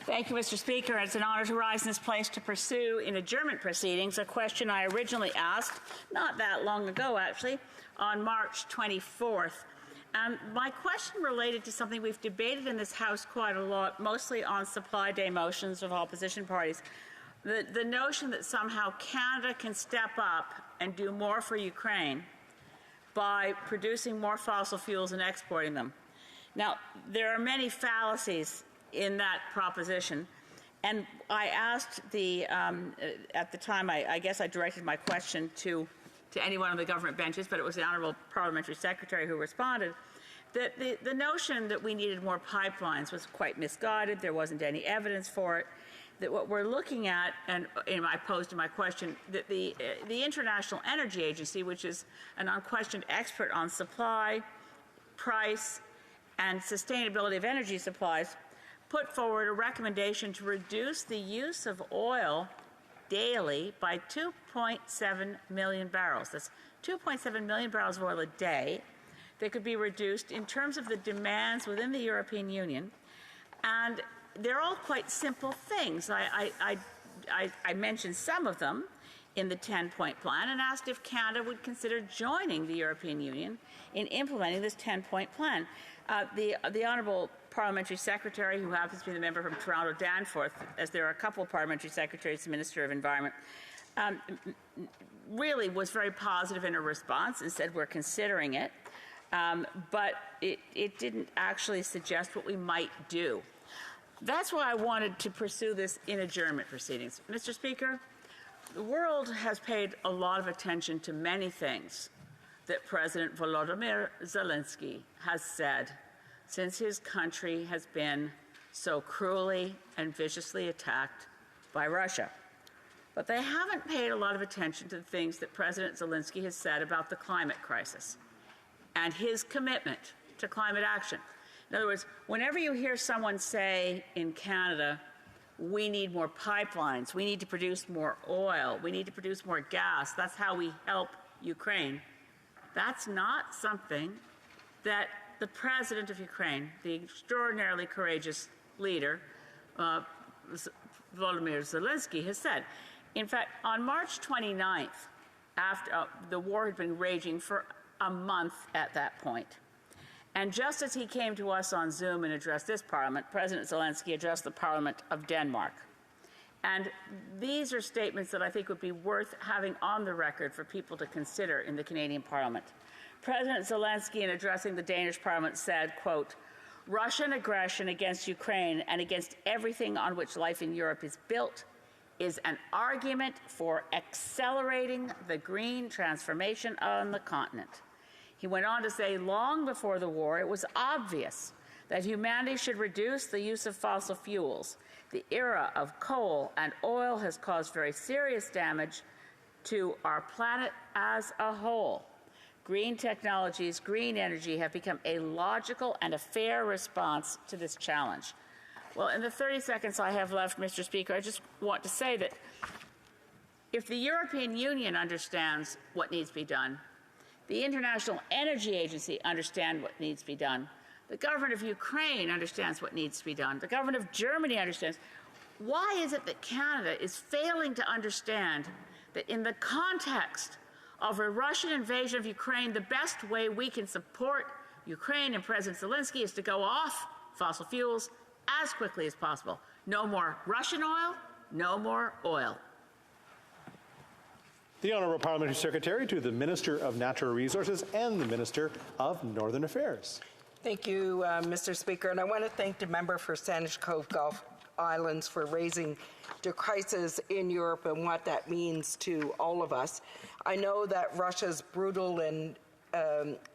Thank you, Mr. Speaker. It's an honor to rise in this place to pursue in adjournment proceedings a question I originally asked, not that long ago actually, on March 24th. My question related to something we've debated in this House quite a lot, mostly on supply day motions of opposition parties. The notion that somehow Canada can step up and do more for Ukraine by producing more fossil fuels and exporting them. Now, there are many fallacies in that proposition, and I asked at the time, I guess I directed my question to anyone on the government benches, but it was the Honourable Parliamentary Secretary who responded, that the notion that we needed more pipelines was quite misguided. There wasn't any evidence for it. That what we're looking at, and I posed in my question, that the International Energy Agency, which is an unquestioned expert on supply, price, and sustainability of energy supplies, put forward a recommendation to reduce the use of oil daily by 2.7 million barrels. That's 2.7 million barrels of oil a day that could be reduced in terms of the demands within the European Union. And they're all quite simple things. I mentioned some of them in the 10-point plan and asked if Canada would consider joining the European Union in implementing this 10-point plan. The Honourable Parliamentary Secretary, who happens to be the member from Toronto Danforth, as there are a couple of Parliamentary Secretaries, the Minister of Environment, really was very positive in her response and said we're considering it, but it didn't actually suggest what we might do. That's why I wanted to pursue this in adjournment proceedings. Mr. Speaker, the world has paid a lot of attention to many things that President Volodymyr Zelensky has said since his country has been so cruelly and viciously attacked by Russia. But they haven't paid a lot of attention to the things that President Zelensky has said about the climate crisis and his commitment to climate action. In other words, whenever you hear someone say in Canada, we need more pipelines, we need to produce more oil, we need to produce more gas, that's how we help Ukraine, that's not something that the President of Ukraine, the extraordinarily courageous leader, Volodymyr Zelensky, has said. In fact, on March 29th, after the war had been raging for a month at that point, and just as he came to us on Zoom and addressed this Parliament, President Zelensky addressed the Parliament of Denmark. And these are statements that I think would be worth having on the record for people to consider in the Canadian Parliament. President Zelensky, in addressing the Danish Parliament, said, quote, "Russian aggression against Ukraine and against everything on which life in Europe is built is an argument for accelerating the green transformation on the continent." He went on to say, long before the war, it was obvious that humanity should reduce the use of fossil fuels. The era of coal and oil has caused very serious damage to our planet as a whole. Green technologies, green energy have become a logical and a fair response to this challenge. Well, in the 30 seconds I have left, Mr. Speaker, I just want to say that if the European Union understands what needs to be done, the International Energy Agency understands what needs to be done, the government of Ukraine understands what needs to be done, the government of Germany understands, why is it that Canada is failing to understand that in the context of a Russian invasion of Ukraine, the best way we can support Ukraine and President Zelensky is to go off fossil fuels as quickly as possible. No more Russian oil, no more oil. The Honourable Parliamentary Secretary to the Minister of Natural Resources and the Minister of Northern Affairs. Thank you, Mr. Speaker, and I want to thank the member for Saanich Cove Gulf Islands for raising the crisis in Europe and what that means to all of us. I know that Russia's brutal and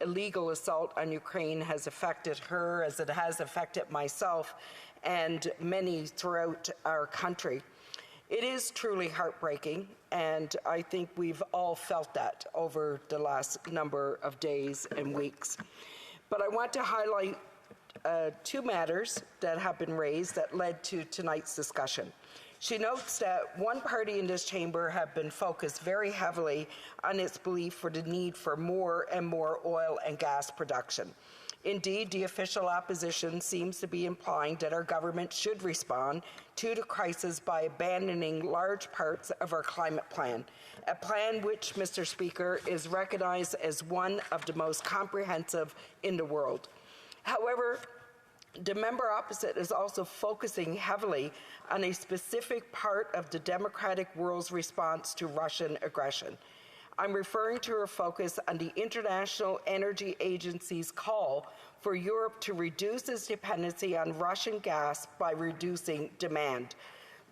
illegal assault on Ukraine has affected her as it has affected myself and many throughout our country. It is truly heartbreaking, and I think we've all felt that over the last number of days and weeks. But I want to highlight two matters that have been raised that led to tonight's discussion. She notes that one party in this chamber have been focused very heavily on its belief for the need for more and more oil and gas production. Indeed, the official opposition seems to be implying that our government should respond to the crisis by abandoning large parts of our climate plan, a plan which, Mr. Speaker, is recognized as one of the most comprehensive in the world. However, the member opposite is also focusing heavily on a specific part of the democratic world's response to Russian aggression. I'm referring to her focus on the International Energy Agency's call for Europe to reduce its dependency on Russian gas by reducing demand.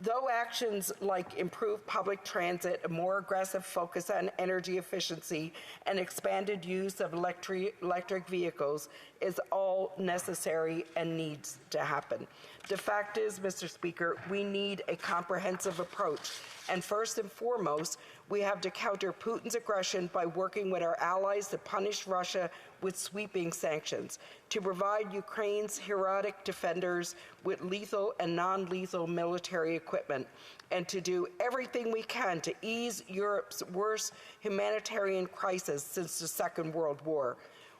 Though actions like improved public transit, a more aggressive focus on energy efficiency, and expanded use of electric vehicles is all necessary and needs to happen. The fact is, Mr. Speaker, we need a comprehensive approach. And first and foremost, we have to counter Putin's aggression by working with our allies to punish Russia with sweeping sanctions, to provide Ukraine's heroic defenders with lethal and non-lethal military equipment, and to do everything we can to ease Europe's worst humanitarian crisis since the Second World War.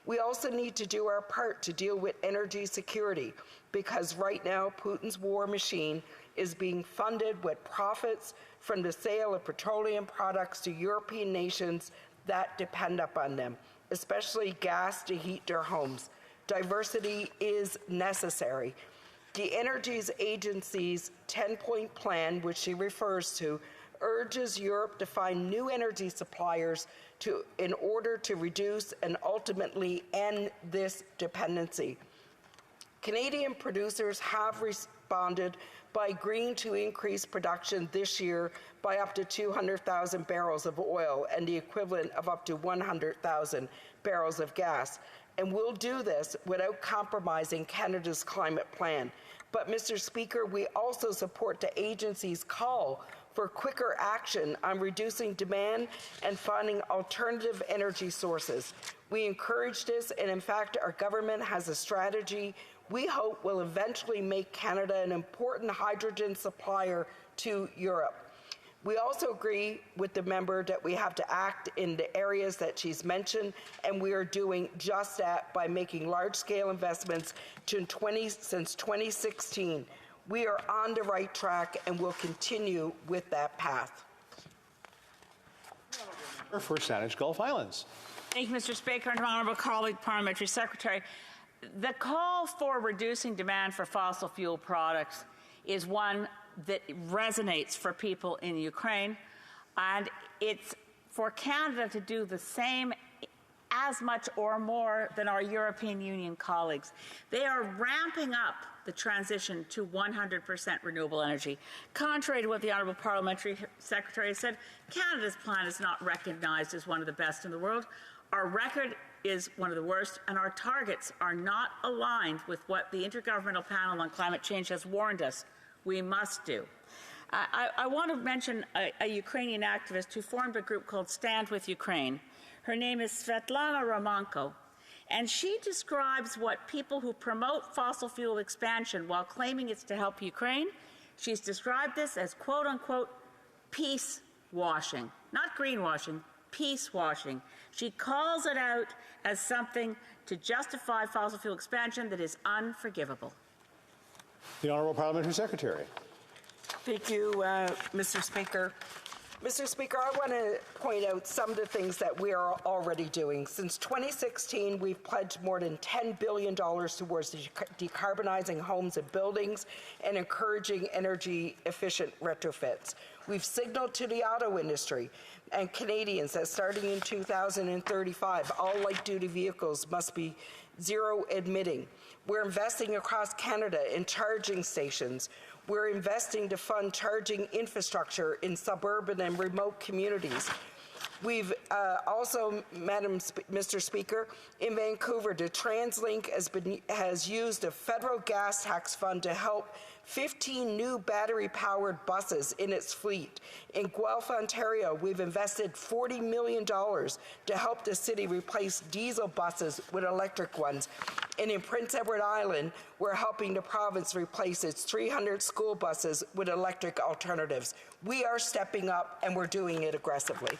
We also need to do our part to deal with energy security, because right now Putin's war machine is being funded with profits from the sale of petroleum products to European nations that depend upon them, especially gas to heat their homes. Diversity is necessary. The Energy Agency's 10-point plan, which she refers to, urges Europe to find new energy suppliers in order to reduce and ultimately end this dependency. Canadian producers have responded by agreeing to increase production this year by up to 200,000 barrels of oil and the equivalent of up to 100,000 barrels of gas. And we'll do this without compromising Canada's climate plan. But, Mr. Speaker, we also support the agency's call for quicker action on reducing demand and finding alternative energy sources. We encourage this, and in fact, our government has a strategy we hope will eventually make Canada an important hydrogen supplier to Europe. We also agree with the member that we have to act in the areas that she's mentioned, and we are doing just that by making large-scale investments since 2016. We are on the right track and will continue with that path. For Saanich Gulf Islands. Thank you, Mr. Speaker, and honourable colleague, Parliamentary Secretary. The call for reducing demand for fossil fuel products is one that resonates for people in Ukraine, and it's for Canada to do the same as much or more than our European Union colleagues. They are ramping up the transition to 100% renewable energy. Contrary to what the Honourable Parliamentary Secretary said, Canada's plan is not recognized as one of the best in the world. Our record is one of the worst, and our targets are not aligned with what the Intergovernmental Panel on Climate Change has warned us we must do. I want to mention a Ukrainian activist who formed a group called Stand With Ukraine. Her name is Svetlana Romanko, and she describes what people who promote fossil fuel expansion while claiming it's to help Ukraine, she's described this as quote-unquote peace washing, not greenwashing, peace washing. She calls it out as something to justify fossil fuel expansion that is unforgivable. The Honourable Parliamentary Secretary. Thank you, Mr. Speaker. Mr. Speaker, I want to point out some of the things that we are already doing. Since 2016, we've pledged more than $10 billion towards decarbonizing homes and buildings and encouraging energy-efficient retrofits. We've signaled to the auto industry and Canadians that starting in 2035, all light-duty vehicles must be zero emitting. We're investing across Canada in charging stations. We're investing to fund charging infrastructure in suburban and remote communities. We've also, Mr. Speaker, in Vancouver, the TransLink has used a federal gas tax fund to help 15 new battery-powered buses in its fleet. In Guelph, Ontario, we've invested $40 million to help the city replace diesel buses with electric ones. And in Prince Edward Island, we're helping the province replace its 300 school buses with electric alternatives. We are stepping up, and we're doing it aggressively.